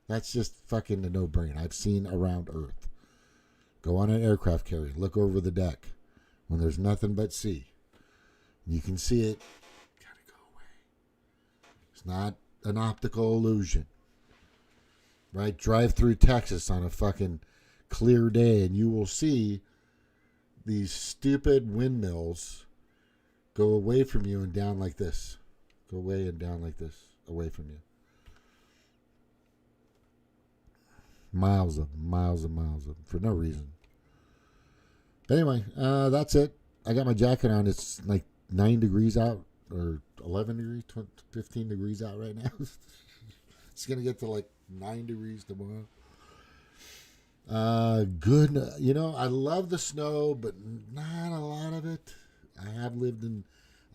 That's just fucking a no-brainer. I've seen around Earth. Go on an aircraft carrier. Look over the deck when there's nothing but sea. You can see it. Gotta go away. It's not an optical illusion. Right? Drive through Texas on a fucking clear day and you will see these stupid windmills go away from you and down like this. Go away and down like this, away from you. Miles of them, for no reason. But anyway, that's it. I got my jacket on. It's like 9 degrees out, or 11 degrees, 15 degrees out right now. It's going to get to like 9 degrees tomorrow. Good. You know, I love the snow, but not a lot of it. I have lived in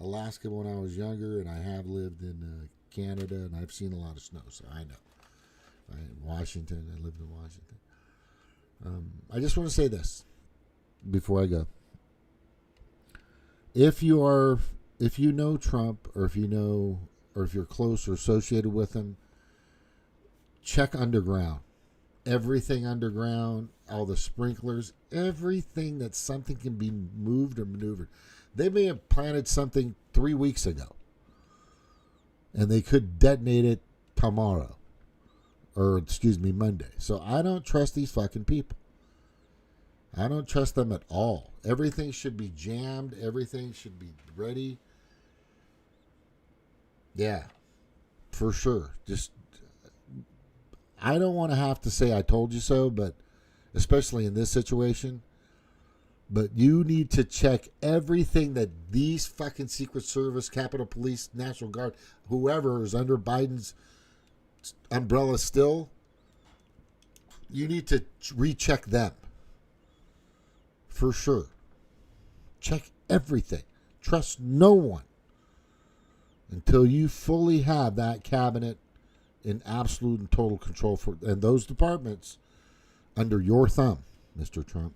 Alaska when I was younger, and I have lived in Canada, and I've seen a lot of snow, so I know. Washington, I lived in Washington. I just want to say this before I go. If you know Trump, or if you're close or associated with him, check underground. Everything underground, all the sprinklers, everything that something can be moved or maneuvered. They may have planted something 3 weeks ago, and they could detonate it tomorrow, or Monday. So I don't trust these fucking people. I don't trust them at all. Everything should be jammed. Everything should be ready. Yeah, for sure. Just, I don't want to have to say I told you so, but especially in this situation. But you need to check everything that these fucking Secret Service, Capitol Police, National Guard, whoever is under Biden's umbrella still, you need to recheck them. For sure. Check everything. Trust no one until you fully have that cabinet in absolute and total control and those departments under your thumb, Mr. Trump.